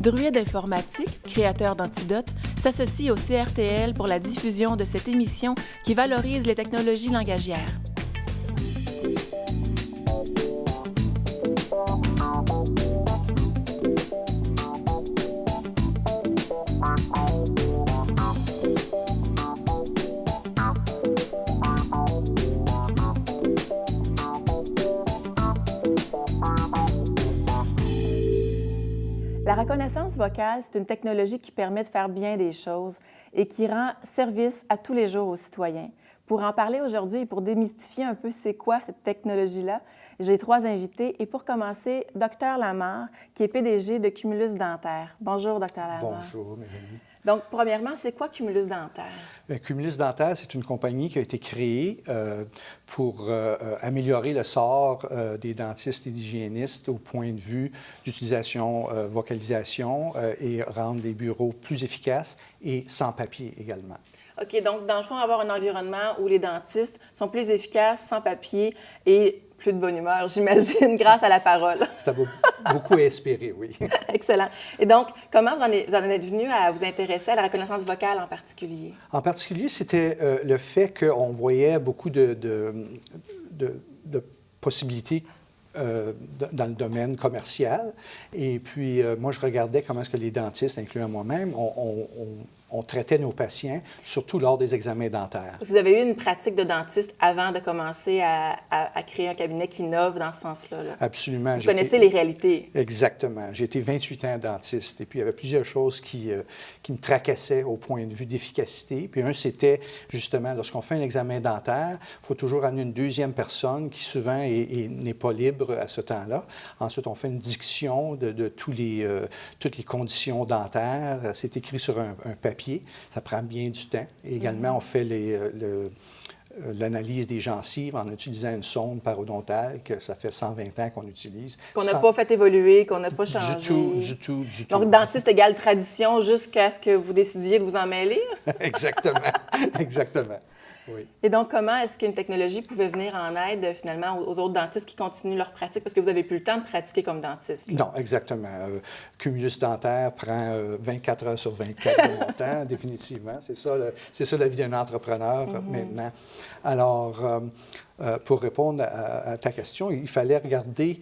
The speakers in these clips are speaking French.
Druide Informatique, créateur d'Antidote, s'associe au CRTL pour la diffusion de cette émission qui valorise les technologies langagières. La reconnaissance vocale, c'est une technologie qui permet de faire bien des choses et qui rend service à tous les jours aux citoyens. Pour en parler aujourd'hui et pour démystifier un peu c'est quoi cette technologie-là, j'ai trois invités. Et pour commencer, Dr Lamarre, qui est PDG de Cumulus Dentaire. Bonjour, Dr Lamarre. Bonjour, Mélanie. Donc, premièrement, c'est quoi Cumulus Dentaire? Bien, Cumulus Dentaire, c'est une compagnie qui a été créée pour améliorer le sort des dentistes et des hygiénistes au point de vue d'utilisation, vocalisation et rendre les bureaux plus efficaces et sans papier également. OK, donc, dans le fond, avoir un environnement où les dentistes sont plus efficaces, sans papier et plus de bonne humeur, j'imagine, grâce à la parole. Ça a beaucoup inspiré, oui. Excellent. Et donc, comment vous en êtes venu à vous intéresser à la reconnaissance vocale en particulier? En particulier, c'était le fait qu'on voyait beaucoup de possibilités dans le domaine commercial. Et puis, moi, je regardais comment est-ce que les dentistes, incluant moi-même, on traitait nos patients, surtout lors des examens dentaires. Vous avez eu une pratique de dentiste avant de commencer à créer un cabinet qui innove dans ce sens-là? Là. Absolument. Vous connaissez les réalités. Exactement. J'ai été 28 ans dentiste et puis il y avait plusieurs choses qui me tracassaient au point de vue d'efficacité. Puis un, c'était justement, lorsqu'on fait un examen dentaire, il faut toujours amener une deuxième personne qui souvent n'est pas libre à ce temps-là. Ensuite, on fait une diction de toutes les conditions dentaires. C'est écrit sur un papier. Ça prend bien du temps. Et également, on fait l'analyse des gencives en utilisant une sonde parodontale que ça fait 120 ans qu'on utilise. Qu'on n'a pas fait évoluer, qu'on n'a pas changé. Du tout. Donc, dentiste égale tradition jusqu'à ce que vous décidiez de vous en mêler? Exactement. Oui. Et donc, comment est-ce qu'une technologie pouvait venir en aide, finalement, aux autres dentistes qui continuent leur pratique? Parce que vous n'avez plus le temps de pratiquer comme dentiste. Là. Non, exactement. Cumulus Dentaire prend 24 heures sur 24 de mon temps, définitivement. C'est ça la vie d'un entrepreneur maintenant. Alors, pour répondre à ta question, il fallait regarder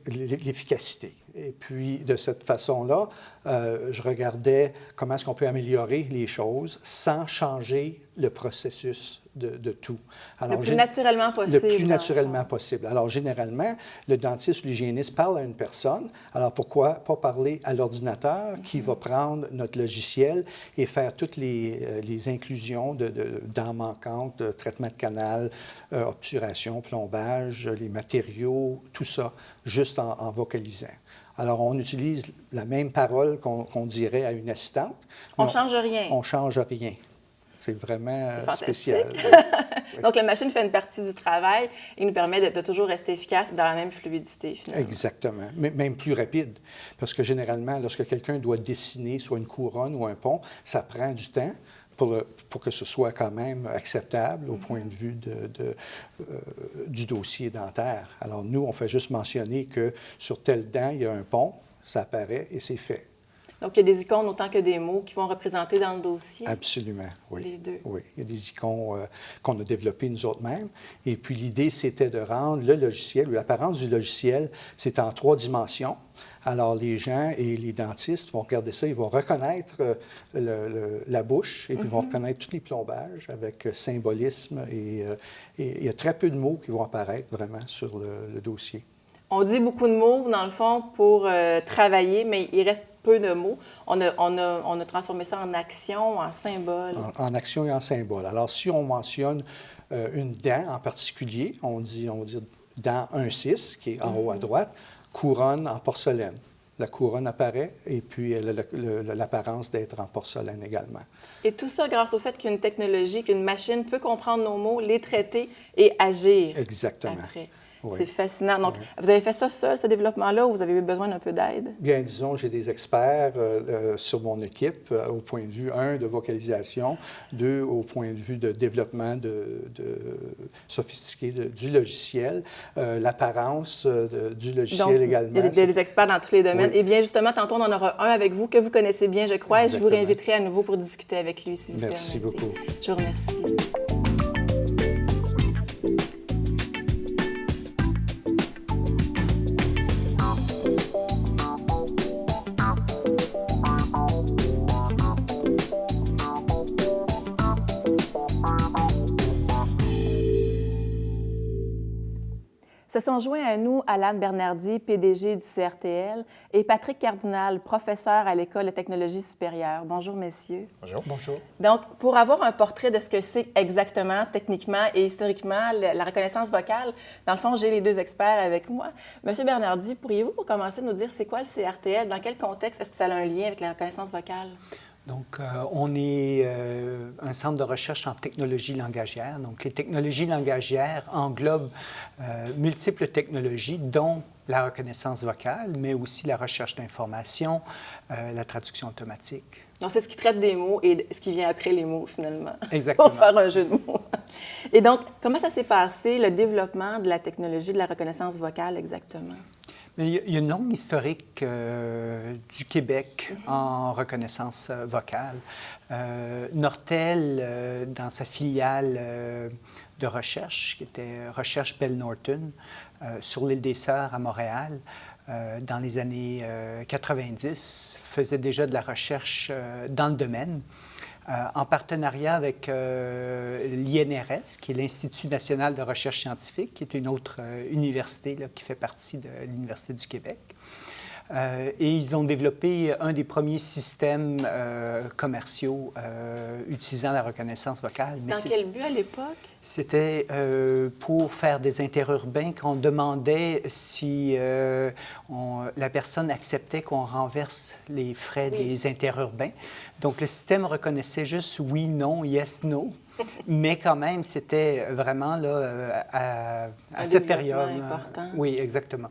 l'efficacité. Et puis, de cette façon-là, je regardais comment est-ce qu'on peut améliorer les choses sans changer le processus de tout. Alors, le plus naturellement possible. Le plus naturellement possible. Alors, généralement, le dentiste ou l'hygiéniste parle à une personne. Alors, pourquoi pas parler à l'ordinateur qui va prendre notre logiciel et faire toutes les inclusions de dents manquantes, de traitement de canal, obturation, plombage, les matériaux, tout ça, juste en vocalisant. Alors, on utilise la même parole qu'on dirait à une assistante. On ne change rien. On ne change rien. C'est vraiment spécial. Donc, la machine fait une partie du travail et nous permet de toujours rester efficace dans la même fluidité, finalement. Exactement. Mais même plus rapide. Parce que généralement, lorsque quelqu'un doit dessiner soit une couronne ou un pont, ça prend du temps pour que ce soit quand même acceptable au point de vue du dossier dentaire. Alors, nous, on fait juste mentionner que sur telle dent, il y a un pont, ça apparaît et c'est fait. Donc, il y a des icônes autant que des mots qui vont représenter dans le dossier? Absolument, oui. Les deux? Oui, il y a des icônes qu'on a développées nous autres mêmes. Et puis, l'idée, c'était de rendre le logiciel, ou l'apparence du logiciel, c'est en 3 dimensions. Alors, les gens et les dentistes vont regarder ça, ils vont reconnaître la bouche et puis ils vont reconnaître tous les plombages avec symbolisme. Et il y a très peu de mots qui vont apparaître vraiment sur le dossier. On dit beaucoup de mots, dans le fond, pour travailler, mais il reste peu de mots. On a transformé ça en action, en symbole. En action et en symbole. Alors, si on mentionne une dent en particulier, on va dire dent 1-6, qui est en haut à droite, couronne en porcelaine. La couronne apparaît et puis elle a l'apparence d'être en porcelaine également. Et tout ça grâce au fait qu'une technologie, qu'une machine peut comprendre nos mots, les traiter et agir. Exactement. Après. Oui. C'est fascinant. Donc, vous avez fait ça seul, ce développement-là, ou vous avez eu besoin d'un peu d'aide? Bien, disons, j'ai des experts sur mon équipe au point de vue, un, de vocalisation, deux, au point de vue de développement sophistiqué du logiciel, l'apparence du logiciel Donc, également. il y a des experts dans tous les domaines. Oui. Eh bien, justement, tantôt, on en aura un avec vous que vous connaissez bien, je crois, et je vous Exactement. réinviterai à nouveau pour discuter avec lui, si vous Merci permettez. beaucoup. Je vous remercie. Se sont joints à nous Alan Bernardi, PDG du CRTL, et Patrick Cardinal, professeur à l'École de technologie supérieure. Bonjour, messieurs. Bonjour. Bonjour. Donc, pour avoir un portrait de ce que c'est exactement, techniquement et historiquement, la reconnaissance vocale, dans le fond, j'ai les deux experts avec moi. Monsieur Bernardi, pourriez-vous, pour commencer, nous dire c'est quoi le CRTL? Dans quel contexte est-ce que ça a un lien avec la reconnaissance vocale? Donc, on est un centre de recherche en technologie langagière. Donc, les technologies langagières englobent multiples technologies, dont la reconnaissance vocale, mais aussi la recherche d'informations, la traduction automatique. Donc, c'est ce qui traite des mots et ce qui vient après les mots, finalement. Exactement. Pour faire un jeu de mots. Et donc, comment ça s'est passé, le développement de la technologie de la reconnaissance vocale, exactement? Mais il y a une longue historique du Québec en reconnaissance vocale. Nortel, dans sa filiale de recherche, qui était Recherche Bell Norton, sur l'île des Sœurs à Montréal, dans les années 90, faisait déjà de la recherche dans le domaine. En partenariat avec l'INRS, qui est l'Institut national de recherche scientifique, qui est une autre université là, qui fait partie de l'Université du Québec. Et ils ont développé un des premiers systèmes commerciaux utilisant la reconnaissance vocale. Dans quel but à l'époque? C'était pour faire des interurbains qu'on demandait si la personne acceptait qu'on renverse les frais des interurbains. Donc, le système reconnaissait juste oui, non, yes, no. Mais quand même, c'était vraiment là, à cette période. Important. Oui, exactement.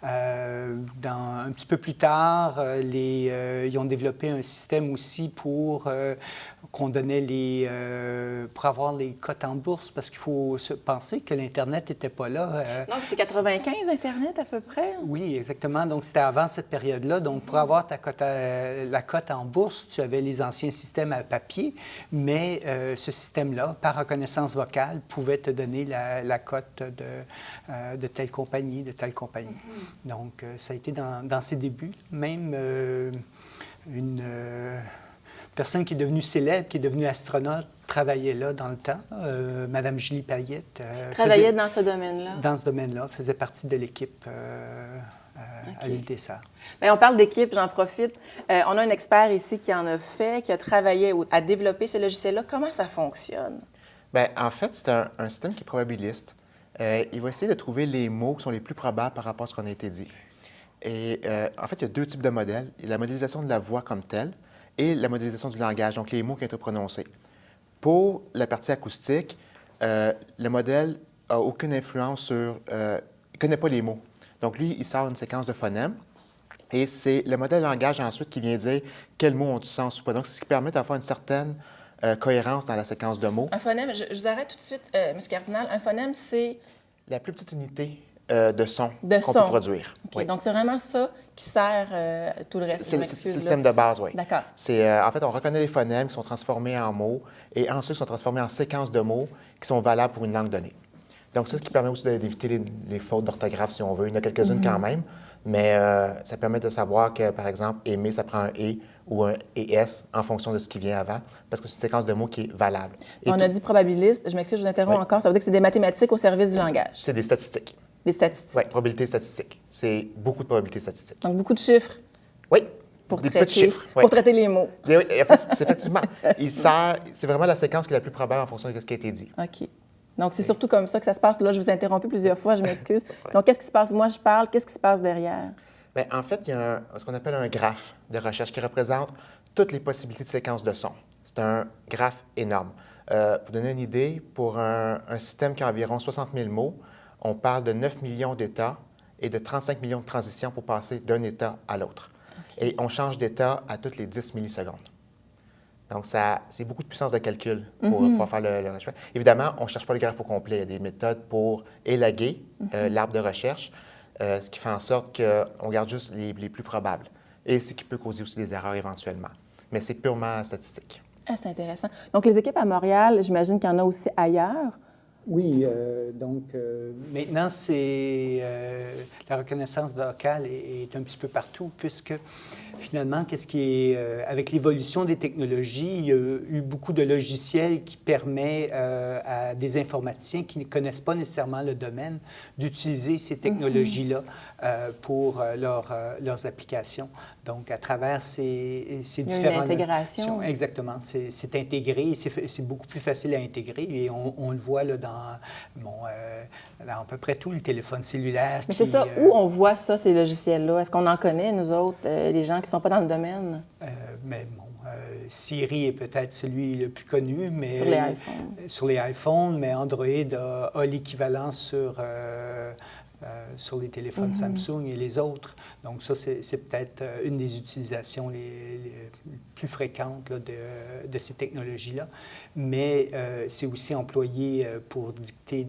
Un petit peu plus tard, ils ont développé un système aussi pour qu'on donnait pour avoir les cotes en bourse, parce qu'il faut se penser que l'Internet n'était pas là. Donc, c'est 95 Internet à peu près? Oui, exactement. Donc, c'était avant cette période-là. Donc, pour avoir la cote en bourse, tu avais les anciens systèmes à papier, mais ce système-là, par reconnaissance vocale, pouvait te donner la cote de telle compagnie, de telle compagnie. Mm-hmm. Donc, ça a été dans ses débuts. Même une personne qui est devenue célèbre, qui est devenue astronaute, travaillait là dans le temps. Madame Julie Payette. Travaillait dans ce domaine-là? Dans ce domaine-là, faisait partie de l'équipe à l'île des Sœurs. Bien, on parle d'équipe, j'en profite. On a un expert ici qui en a fait, qui a travaillé à développer ces logiciels-là. Comment ça fonctionne? Bien, en fait, c'est un système qui est probabiliste. Il va essayer de trouver les mots qui sont les plus probables par rapport à ce qu'on a été dit. Et en fait, il y a deux types de modèles. Il y a la modélisation de la voix comme telle et la modélisation du langage, donc les mots qui ont été prononcés. Pour la partie acoustique, le modèle n'a aucune influence sur... il ne connaît pas les mots. Donc, lui, il sort une séquence de phonèmes et c'est le modèle langage ensuite qui vient dire quels mots ont du sens ou pas. Donc, c'est ce qui permet d'avoir une certaine cohérence dans la séquence de mots. Un phonème, je vous arrête tout de suite, M. Cardinal. Un phonème, c'est... La plus petite unité de son qu'on peut produire. Okay, oui. Donc, c'est vraiment ça qui sert tout le reste. C'est le système de base, oui. D'accord. En fait, on reconnaît les phonèmes qui sont transformés en mots et ensuite sont transformés en séquences de mots qui sont valables pour une langue donnée. Donc, c'est ce qui permet aussi d'éviter les fautes d'orthographe, si on veut. Il y en a quelques-unes quand même, mais ça permet de savoir que, par exemple, aimer, ça prend un « et » ou un « es » en fonction de ce qui vient avant, parce que c'est une séquence de mots qui est valable. On a dit probabiliste. Je m'excuse, je vous interromps encore. Ça veut dire que c'est des mathématiques au service du langage. C'est des statistiques. Des statistiques. Oui, probabilité statistique. C'est beaucoup de probabilité statistique. Donc, beaucoup de chiffres. Oui, pour des traiter, petits chiffres. Oui. Pour traiter les mots. Oui, effectivement. C'est vraiment la séquence qui est la plus probable en fonction de ce qui a été dit. OK. Donc, c'est surtout comme ça que ça se passe. Là, je vous ai interrompu plusieurs fois, je m'excuse. Donc, qu'est-ce qui se passe? Moi, je parle. Qu'est-ce qui se passe derrière? Bien, en fait, il y a ce qu'on appelle un graphe de recherche qui représente toutes les possibilités de séquences de son. C'est un graphe énorme. Pour donner une idée, pour un système qui a environ 60 000 mots, on parle de 9 millions d'états et de 35 millions de transitions pour passer d'un état à l'autre. Okay. Et on change d'état à toutes les 10 millisecondes. Donc, c'est beaucoup de puissance de calcul pour pouvoir faire le recherche. Évidemment, on ne cherche pas le graphe au complet. Il y a des méthodes pour élaguer l'arbre de recherche, ce qui fait en sorte qu'on garde juste les plus probables. Et ce qui peut causer aussi des erreurs éventuellement. Mais c'est purement statistique. Ah, c'est intéressant. Donc, les équipes à Montréal, j'imagine qu'il y en a aussi ailleurs. Oui, maintenant, la reconnaissance vocale est un petit peu partout, puisque finalement, avec l'évolution des technologies, il y a eu beaucoup de logiciels qui permettent à des informaticiens qui ne connaissent pas nécessairement le domaine d'utiliser ces technologies-là pour leurs applications. Donc, à travers ces différentes... Une intégration. Exactement. C'est intégré, c'est beaucoup plus facile à intégrer et on le voit là, dans à peu près tout le téléphone cellulaire. Mais c'est ça, où on voit ça, ces logiciels-là? Est-ce qu'on en connaît, nous autres, les gens qui ne sont pas dans le domaine? Siri est peut-être celui le plus connu, mais... Sur les iPhones. Sur les iPhones, mais Android a l'équivalent sur les téléphones Samsung et les autres. Donc ça, c'est peut-être une des utilisations les plus fréquentes là, de ces technologies-là. Mais c'est aussi employé pour dicter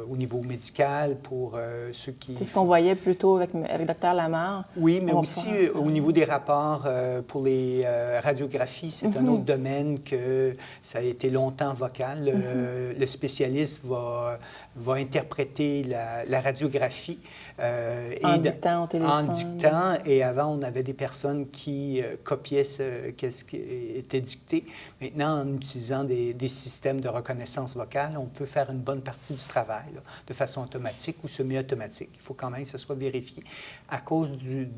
au niveau médical, pour ceux qui... C'est ce qu'on voyait plutôt avec Dr Lamar. Oui, mais aussi au niveau des rapports pour les radiographies, c'est un autre domaine que ça a été longtemps vocal. Le spécialiste va interpréter la radiographie. En dictant au téléphone. En dictant, et avant, on avait des personnes qui copiaient ce qui était dicté. Maintenant, en utilisant des systèmes de reconnaissance vocale, on peut faire une bonne partie du travail là, de façon automatique ou semi-automatique. Il faut quand même que ce soit vérifié à cause du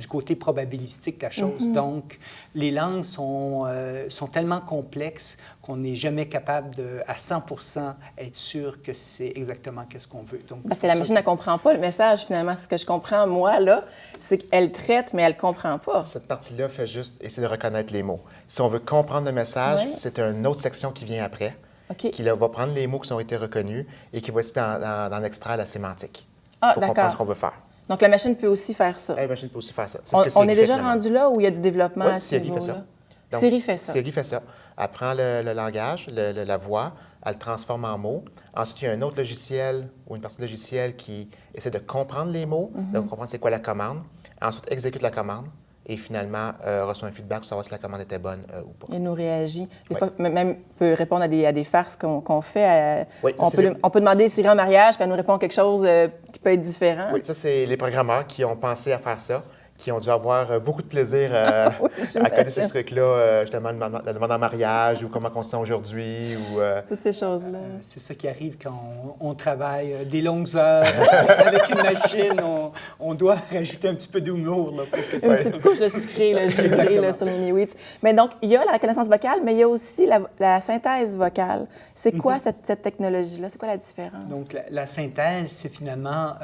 côté probabilistique de la chose. Donc, les langues sont tellement complexes qu'on n'est jamais capable à 100% être sûr que c'est exactement qu'est-ce qu'on veut. Donc, parce que la machine ne comprend pas le message, finalement. Ce que je comprends, moi, là, c'est qu'elle traite, mais elle ne comprend pas. Cette partie-là fait juste essayer de reconnaître les mots. Si on veut comprendre le message, c'est une autre section qui vient après, qui là, va prendre les mots qui ont été reconnus et qui va essayer d'en extraire la sémantique pour comprendre ce qu'on veut faire. Donc, la machine peut aussi faire ça. La machine peut aussi faire ça. On est déjà rendu là où il y a du développement à ce niveau-là? Siri fait ça. Donc, Siri fait ça. Siri fait ça. Elle prend le langage, la voix, elle le transforme en mots. Ensuite, il y a un autre logiciel ou une partie de logiciel qui essaie de comprendre les mots, de comprendre c'est quoi la commande. Ensuite, exécute la commande et finalement reçoit un feedback pour savoir si la commande était bonne ou pas. Et nous réagit. Des fois, même peut répondre à des farces qu'on fait. Oui, on peut demander Siri en mariage, puis elle nous répond quelque chose qui peut être différent. Oui, ça, c'est les programmeurs qui ont pensé à faire ça, qui ont dû avoir beaucoup de plaisir à connaître ce truc-là, justement, la demande en mariage ou comment on se sent aujourd'hui. Toutes ces choses-là. C'est ça qui arrive quand on travaille des longues heures avec une machine. On doit rajouter un petit peu d'humour. Une petite couche de sucré, givré sur le mini-wheats. Mais donc, il y a la reconnaissance vocale, mais il y a aussi la synthèse vocale. C'est quoi cette technologie-là? C'est quoi la différence? Donc, la synthèse, c'est finalement,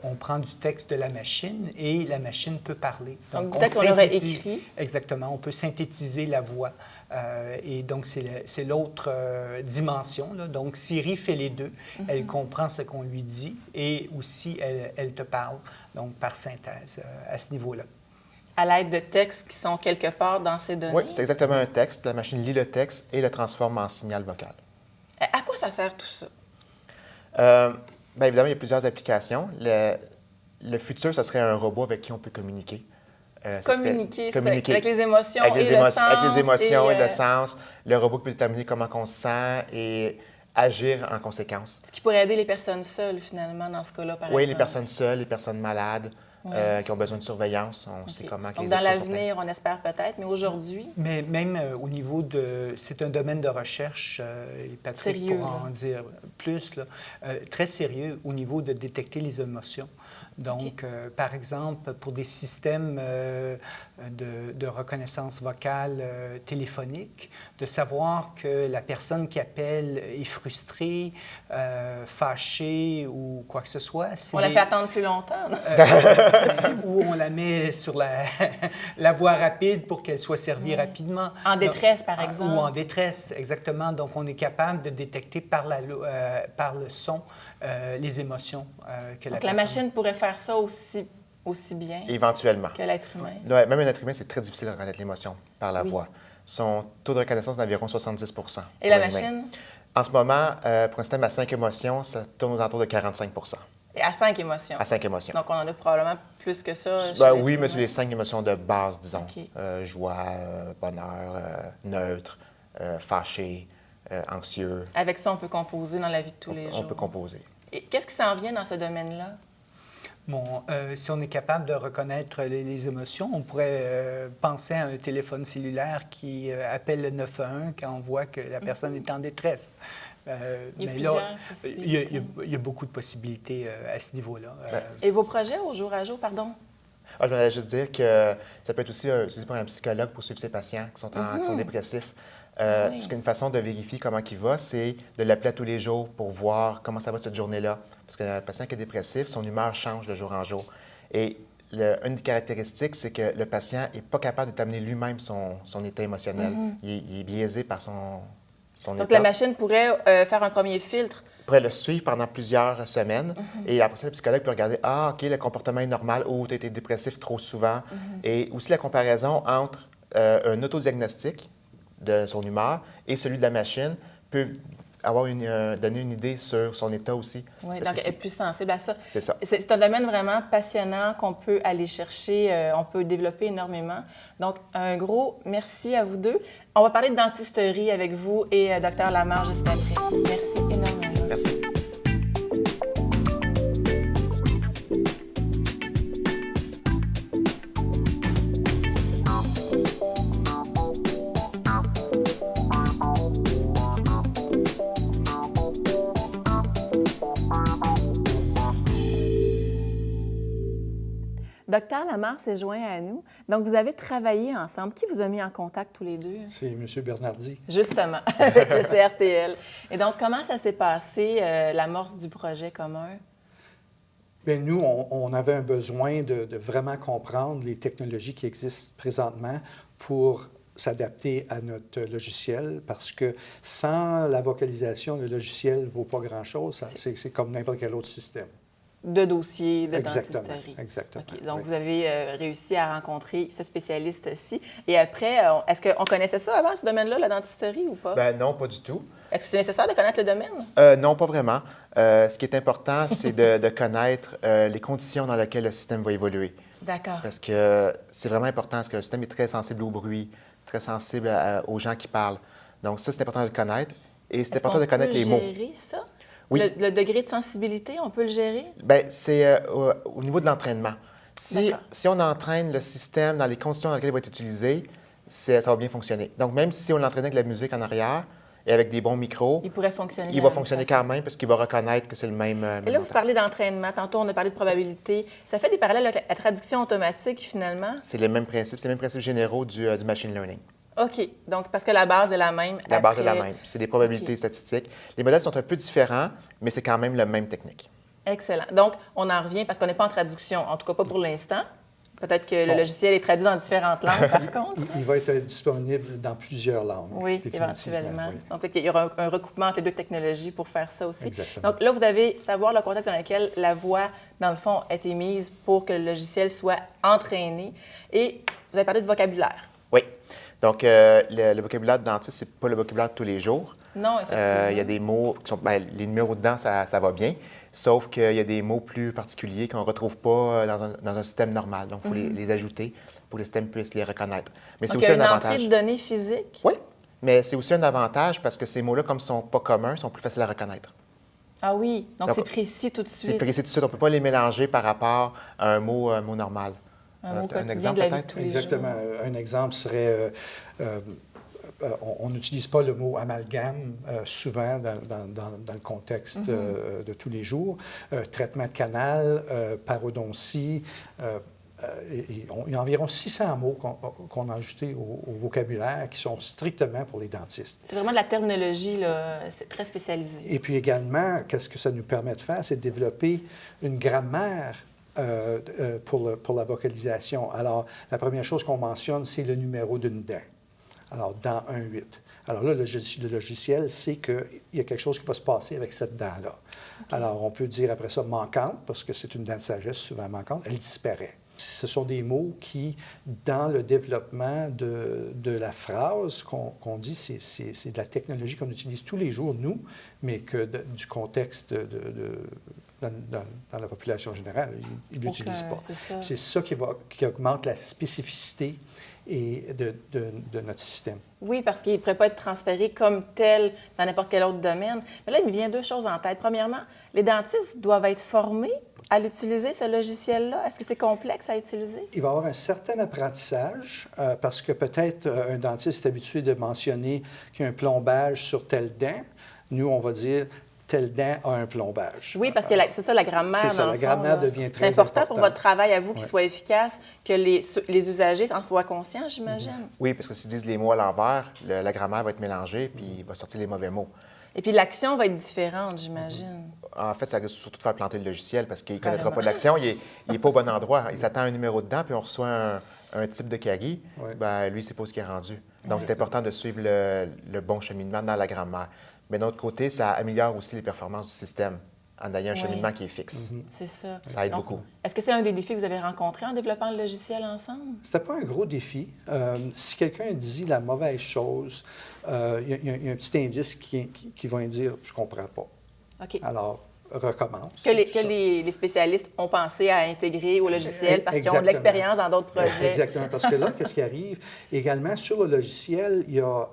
on prend du texte de la machine et la machine peut parler. Donc du texte qu'on aurait écrit. Exactement. On peut synthétiser la voix. Et donc, c'est l'autre dimension. Là. Donc, Siri fait les deux. Elle comprend ce qu'on lui dit et aussi, elle te parle, donc par synthèse, à ce niveau-là. À l'aide de textes qui sont quelque part dans ces données? Oui, c'est exactement un texte. La machine lit le texte et le transforme en signal vocal. À quoi ça sert tout ça? Bien évidemment, il y a plusieurs applications. Le futur, ce serait un robot avec qui on peut communiquer. Communiquer avec les émotions avec et le sens. Avec les émotions et le sens. Le robot qui peut déterminer comment on se sent et agir en conséquence. Ce qui pourrait aider les personnes seules, finalement, dans ce cas-là, par exemple. Oui, les personnes seules, les personnes malades, qui ont besoin de surveillance. On sait comment donc, dans l'avenir, on espère peut-être, mais aujourd'hui... Mais même au niveau de... C'est un domaine de recherche, et Patrick sérieux, pourra en dire plus, là, très sérieux au niveau de détecter les émotions. Donc, par exemple, pour des systèmes de reconnaissance vocale téléphonique, de savoir que la personne qui appelle est frustrée, fâchée ou quoi que ce soit. On la fait attendre plus longtemps. Ou on la met sur la voie rapide pour qu'elle soit servie rapidement. En détresse, par exemple. Ou en détresse, exactement. Donc, on est capable de détecter par le son les émotions que Donc, la la personne... machine pourrait faire ça aussi bien Éventuellement. que l'être humain. Ouais, même un être humain, c'est très difficile de reconnaître l'émotion par la Oui. voix. Son taux de reconnaissance est d'environ 70 Et la pour un humain. machine? En ce moment, pour un système à 5 émotions, ça tourne aux alentours de 45 Et à 5 émotions. à 5 émotions. Donc, on en a probablement plus que ça. chez Ben l'être oui, humain. mais c'est les 5 émotions de base, disons. OK. Joie, bonheur, neutre, fâché, anxieux. Avec ça, on peut composer dans la vie de tous les jours. On peut composer. Et qu'est-ce qui s'en vient dans ce domaine-là? Bon, si on est capable de reconnaître les émotions, on pourrait penser à un téléphone cellulaire qui appelle le 911 quand on voit que la personne est en détresse. Il y a Mais plusieurs là, possibilités. il y a beaucoup de possibilités à ce niveau-là. Et vos projets au jour à jour, pardon? Ah, je voudrais juste dire que ça peut être aussi utilisé par un psychologue pour suivre ses patients qui sont dépressifs. Oui. Parce qu'une façon de vérifier comment il va, c'est de l'appeler tous les jours pour voir comment ça va cette journée-là. Parce qu'un patient qui est dépressif, son humeur change de jour en jour. Et une des caractéristiques, c'est que le patient n'est pas capable de déterminer lui-même son état émotionnel. Il est biaisé par son Donc, état. la machine pourrait faire un premier filtre. Il pourrait le suivre pendant plusieurs semaines. Et après ça, le psychologue peut regarder, ah, OK, le comportement est normal ou tu as été dépressif trop souvent. Et aussi la comparaison entre un autodiagnostic de son humeur et celui de la machine peut donner une idée sur son état aussi. Oui, Parce donc que elle est plus sensible à ça. C'est ça. C'est un domaine vraiment passionnant qu'on peut aller chercher, on peut développer énormément. Donc, un gros merci à vous deux. On va parler de dentisterie avec vous et Dr Lamarre juste après. Merci énormément. Merci. Docteur Lamarre s'est joint à nous. Donc, vous avez travaillé ensemble. Qui vous a mis en contact tous les deux? C'est M. Bernardi. Justement, avec le CRTL. Et donc, comment ça s'est passé, l'amorce du projet commun? Bien, nous, on avait un besoin de vraiment comprendre les technologies qui existent présentement pour s'adapter à notre logiciel, parce que sans la vocalisation, le logiciel ne vaut pas grand-chose. C'est comme n'importe quel autre système. De dossiers de Exactement, dentisterie. exactement. OK. Donc, oui. vous avez réussi à rencontrer ce spécialiste-ci. Et après, est-ce qu'on connaissait ça avant, ce domaine-là, la dentisterie, ou pas? Ben non, pas du tout. Est-ce que c'est nécessaire de connaître le domaine? Non, pas vraiment. Ce qui est important, c'est de connaître les conditions dans lesquelles le système va évoluer. D'accord. Parce que c'est vraiment important, parce que le système est très sensible au bruit, très sensible aux gens qui parlent. Donc ça, c'est important de le connaître. Et c'est important de connaître les mots. On peut gérer ça? Oui. Le degré de sensibilité, on peut le gérer? Bien, c'est au niveau de l'entraînement. D'accord. Si on entraîne le système dans les conditions dans lesquelles il va être utilisé, ça va bien fonctionner. Donc, même si on l'entraîne avec la musique en arrière et avec des bons micros, Il pourrait fonctionner. il va fonctionner quand même parce qu'il va reconnaître que c'est le même. Et là, vous parlez d'entraînement. Tantôt, on a parlé de probabilité. Ça fait des parallèles avec la traduction automatique, finalement? C'est les mêmes principes généraux du machine learning. OK. Donc, parce que la base est la même. La base est la Après- même. C'est des probabilités OK. statistiques. Les modèles sont un peu différents, mais c'est quand même la même technique. Excellent. Donc, on en revient parce qu'on n'est pas en traduction, en tout cas pas pour l'instant. Peut-être que le Bon. logiciel est traduit dans différentes langues, par contre. Il va être disponible dans plusieurs langues. Oui, définitivement, éventuellement. oui. Donc, peut-être qu'il y aura un recoupement entre les deux technologies pour faire ça aussi. Exactement. Donc, là, vous devez savoir le contexte dans lequel la voix, dans le fond, est émise pour que le logiciel soit entraîné. Et vous avez parlé de vocabulaire. Oui. Donc, le vocabulaire de dentiste, c'est pas le vocabulaire de tous les jours. Non, effectivement. Il y a des mots qui sont. Bien, les numéros dedans, ça va bien. Sauf qu'il y a des mots plus particuliers qu'on ne retrouve pas dans un système normal. Donc, il faut les ajouter pour que le système puisse les reconnaître. Mais c'est Donc, il y aussi a un une avantage. entrée de données physiques. Oui, mais c'est aussi un avantage parce que ces mots-là, comme ils ne sont pas communs, sont plus faciles à reconnaître. Ah oui, donc Donc, c'est précis tout de C'est suite. précis tout de suite. On ne peut pas les mélanger par rapport à un mot normal. Un mot quotidien exemple, de la vie de peut-être? tous les Exactement. jours. Un exemple serait, on n'utilise pas le mot amalgame souvent dans le contexte de tous les jours. Traitement de canal, parodontie. Il y a environ 600 mots qu'on a ajoutés au vocabulaire qui sont strictement pour les dentistes. C'est vraiment de la terminologie, là. C'est très spécialisé. Et puis également, qu'est-ce que ça nous permet de faire? C'est de développer une grammaire pour la vocalisation. Alors, la première chose qu'on mentionne, c'est le numéro d'une dent. Alors, dent 1-8. Alors là, le logiciel sait qu'il y a quelque chose qui va se passer avec cette dent-là. Okay. Alors, on peut dire après ça manquante, parce que c'est une dent de sagesse souvent manquante, elle disparaît. Ce sont des mots qui, dans le développement de la phrase qu'on dit, c'est de la technologie qu'on utilise tous les jours, nous, mais que du contexte dans la population générale, ils ne l'utilisent pas. C'est ça qui augmente la spécificité de notre système. Oui, parce qu'il ne pourrait pas être transféré comme tel dans n'importe quel autre domaine. Mais là, il me vient deux choses en tête. Premièrement, les dentistes doivent être formés à l'utiliser, ce logiciel-là? Est-ce que c'est complexe à utiliser? Il va y avoir un certain apprentissage parce que peut-être un dentiste est habitué de mentionner qu'il y a un plombage sur telle dent. Nous, on va dire telle dent a un plombage. Oui, parce que c'est ça, la grammaire. C'est ça, la grammaire devient très importante. C'est important pour votre travail à vous qu'il soit efficace, que les usagers en soient conscients, j'imagine. Oui, parce que s'ils disent les mots à l'envers, la grammaire va être mélangée puis il va sortir les mauvais mots. Et puis l'action va être différente, j'imagine. En fait, ça risque surtout de faire planter le logiciel parce qu'il ne connaîtra pas l'action, il n'est pas au bon endroit. Il s'attend à un numéro dedans, puis on reçoit un type de carie. Oui. Bien, lui, il ne sait pas où il est rendu. Donc, c'est important de suivre le bon cheminement dans la grammaire. Mais d'un autre côté, ça améliore aussi les performances du système en ayant un cheminement qui est fixe. C'est ça. Ça aide beaucoup. Est-ce que c'est un des défis que vous avez rencontrés en développant le logiciel ensemble? C'était pas un gros défi. Si quelqu'un dit la mauvaise chose, il y a un petit indice qui va dire « je comprends pas ». OK. Alors, recommence. Que les spécialistes ont pensé à intégrer au logiciel parce qu'ils ont de l'expérience dans d'autres projets. Exactement. Parce que là, qu'est-ce qui arrive? Également, sur le logiciel, il y a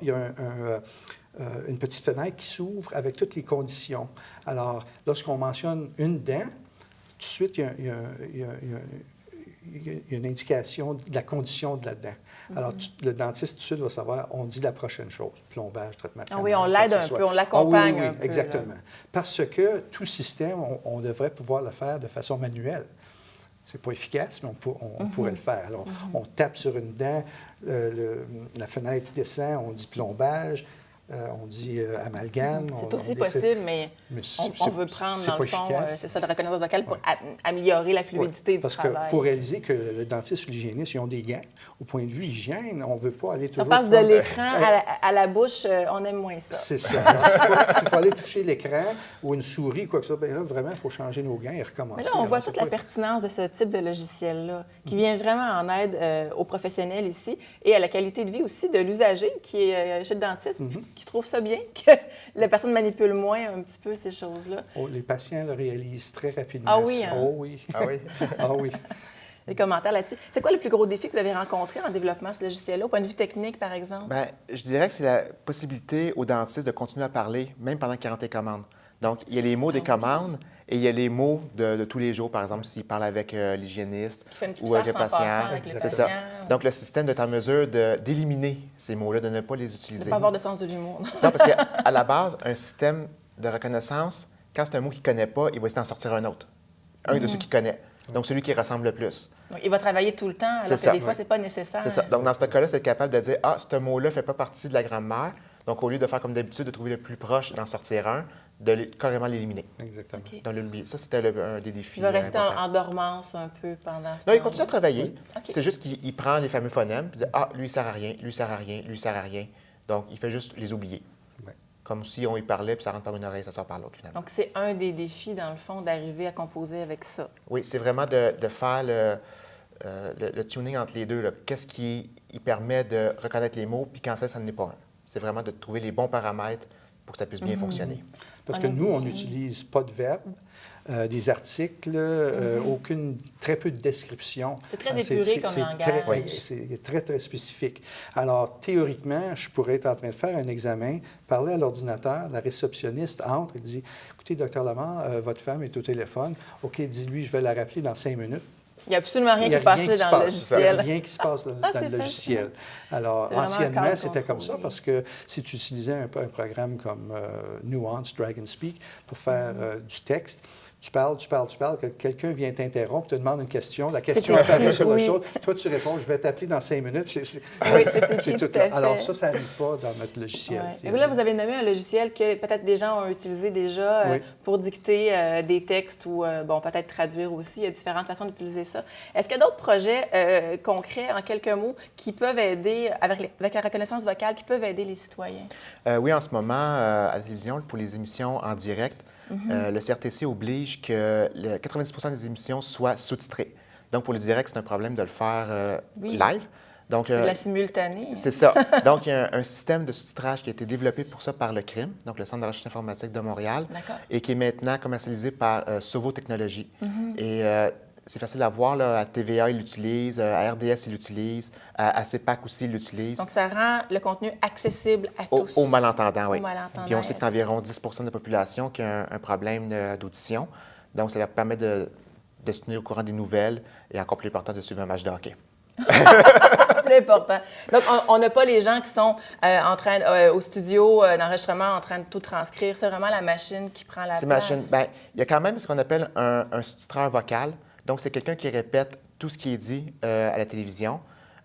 une petite fenêtre qui s'ouvre avec toutes les conditions. Alors, lorsqu'on mentionne une dent, tout de suite, il y a une indication de la condition de la dent. Alors, le dentiste, tout de suite, va savoir, on dit la prochaine chose, plombage, traitement de canal. Oui, on l'aide un peu, on l'accompagne un peu. Exactement. Parce que tout système, on devrait pouvoir le faire de façon manuelle. C'est pas efficace, mais on pourrait le faire. Alors, on tape sur une dent, la fenêtre descend, on dit plombage, on dit amalgame. C'est aussi possible, mais on veut prendre, dans le fond, c'est ça, de reconnaissance vocale pour améliorer la fluidité du travail. Parce qu'il faut réaliser que le dentiste ou l'hygiéniste, ils ont des gants. Au point de vue hygiène, on ne veut pas aller toujours... Ça passe de l'écran à la bouche, on aime moins ça. C'est ça. S'il faut aller toucher l'écran ou une souris, quoi que ce soit, bien là, vraiment, il faut changer nos gants et recommencer. Mais là, on voit toute la pertinence de ce type de logiciel-là, qui vient vraiment en aide aux professionnels ici et à la qualité de vie aussi de l'usager qui est chez le dentiste, qui trouve ça bien, que la personne manipule moins un petit peu ces choses-là. Oh, les patients le réalisent très rapidement. Ah oui, hein? Oh oui. Ah oui? Ah oui. Les commentaires là-dessus. C'est quoi le plus gros défi que vous avez rencontré en développement de ce logiciel-là, au point de vue technique, par exemple? Bien, je dirais que c'est la possibilité aux dentistes de continuer à parler, même pendant qu'il rentre les commandes. Donc, il y a les mots des commandes et il y a les mots de tous les jours, par exemple, s'il parle avec l'hygiéniste ou avec le patient. C'est ça. Donc, le système doit être en mesure d'éliminer ces mots-là, de ne pas les utiliser. De ne pas avoir de sens de l'humour. Non, parce qu'à la base, un système de reconnaissance, quand c'est un mot qu'il ne connaît pas, il va essayer d'en sortir un autre. Un de ceux qu'il connaît. Donc, celui qui ressemble le plus. Donc, il va travailler tout le temps, alors que des fois, ce n'est pas nécessaire. C'est ça. Donc, dans ce cas-là, c'est être capable de dire « Ah, ce mot-là ne fait pas partie de la grammaire. » Donc, au lieu de faire comme d'habitude, de trouver le plus proche, d'en sortir un, de carrément l'éliminer. Exactement. Okay. Donc, l'oublier. Ça, c'était un des défis. Il va rester en dormance un peu pendant ce temps. Non, il continue à travailler. Oui. Okay. C'est juste qu'il prend les fameux phonèmes et dit « Ah, lui, il ne sert à rien, lui, il ne sert à rien, lui, il ne sert à rien. » Donc, il fait juste les oublier. Ouais. Comme si on y parlait, puis ça rentre par une oreille, ça sort par l'autre, finalement. Donc, c'est un des défis, dans le fond, d'arriver à composer avec ça. Oui, c'est vraiment de faire le tuning entre les deux. Qu'est-ce qui permet de reconnaître les mots, puis quand ça n'en est pas un. C'est vraiment de trouver les bons paramètres pour que ça puisse bien fonctionner. Parce que nous, on n'utilise pas de verbe, des articles, très peu de description. C'est très épuré comme langage. C'est très, très spécifique. Alors, théoriquement, je pourrais être en train de faire un examen, parler à l'ordinateur, la réceptionniste entre et dit « Écoutez, Dr Lamar, votre femme est au téléphone. OK, dis-lui, je vais la rappeler dans 5 minutes. » Il n'y a absolument rien qui est passé dans le logiciel. Il n'y a rien qui se passe dans le logiciel. Alors, anciennement, c'était comme ça parce que si tu utilisais un programme comme Nuance, Dragon Speak pour faire du texte, Tu parles, quelqu'un vient t'interrompre, te demande une question, la question C'est apparaît écrit, sur le oui. chose, toi tu réponds, je vais t'appeler dans 5 minutes. Oui, c'est écrit, tout tout à fait. Alors ça n'arrive pas dans notre logiciel. Ouais. Et là, vous avez nommé un logiciel que peut-être des gens ont utilisé déjà Oui. pour dicter des textes ou, bon, peut-être traduire aussi. Il y a différentes façons d'utiliser ça. Est-ce qu'il y a d'autres projets concrets, en quelques mots, qui peuvent aider, avec la reconnaissance vocale, qui peuvent aider les citoyens? Oui, en ce moment, à la télévision, pour les émissions en direct, le CRTC oblige que 90 des émissions soient sous-titrées. Donc, pour le direct, c'est un problème de le faire Oui. live. Donc, C'est de la simultanée. c'est ça. Donc, il y a un système de sous-titrage qui a été développé pour ça par le CRIM, donc le Centre de recherche informatique de Montréal, et qui est maintenant commercialisé par Sovo Technologies. Et c'est facile à voir, là, à TVA, ils l'utilisent, à RDS, ils l'utilisent, à CEPAC aussi, ils l'utilisent. Donc, ça rend le contenu accessible à tous. Aux malentendants, oui. Aux malentendants. Puis on sait que c'est environ 10 de la population qui a un problème d'audition. Donc, ça leur permet de se tenir au courant des nouvelles et encore plus important, de suivre un match de hockey. Plus important. Donc, on n'a pas les gens qui sont en train, au studio d'enregistrement, en train de tout transcrire. C'est vraiment la machine qui prend la place. Machine. Bien, il y a quand même ce qu'on appelle un sous-titreur vocal. Donc, c'est quelqu'un qui répète tout ce qui est dit à la télévision.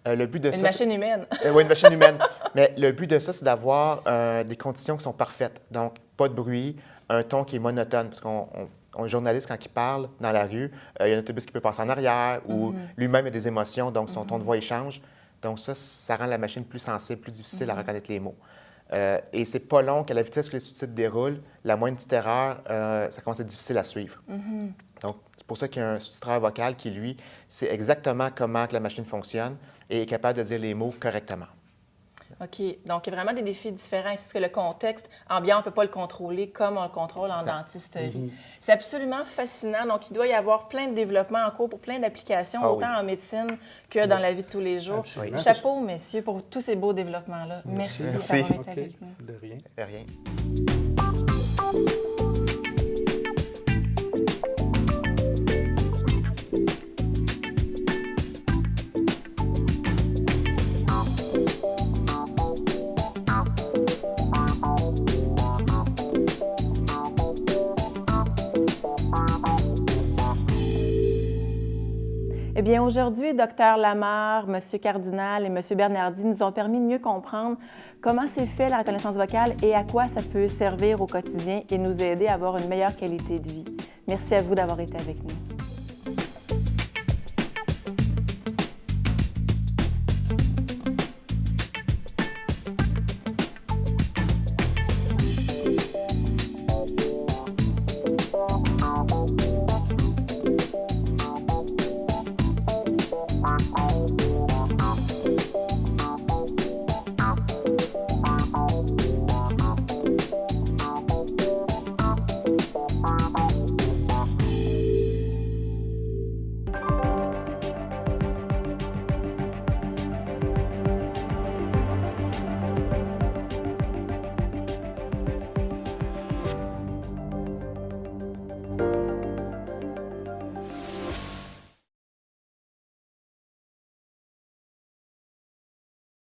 Le but de Une machine humaine. Oui, une machine humaine. Mais le but de ça, c'est d'avoir des conditions qui sont parfaites. Donc, pas de bruit, un ton qui est monotone. Parce qu'un journaliste, quand il parle dans la rue, il y a un autobus qui peut passer en arrière ou lui-même a des émotions, donc son ton de voix, il change. Donc ça rend la machine plus sensible, plus difficile à reconnaître les mots. Et c'est pas long qu'à la vitesse que les sous-titres déroulent, la moindre petite erreur, ça commence à être difficile à suivre. Donc, c'est pour ça qu'il y a un sous-titreur vocal qui, lui, sait exactement comment que la machine fonctionne et est capable de dire les mots correctement. OK. Donc, il y a vraiment des défis différents. C'est parce que le contexte ambiant, on ne peut pas le contrôler comme on le contrôle en dentisterie. C'est absolument fascinant. Donc, il doit y avoir plein de développements en cours pour plein d'applications, autant en médecine que dans la vie de tous les jours. Absolument. Chapeau, messieurs, pour tous ces beaux développements-là. Merci d'avoir été OK. avec nous. De rien. De rien. Eh bien, aujourd'hui, Dr Lamarre, M. Cardinal et M. Bernardi nous ont permis de mieux comprendre comment c'est fait la reconnaissance vocale et à quoi ça peut servir au quotidien et nous aider à avoir une meilleure qualité de vie. Merci à vous d'avoir été avec nous.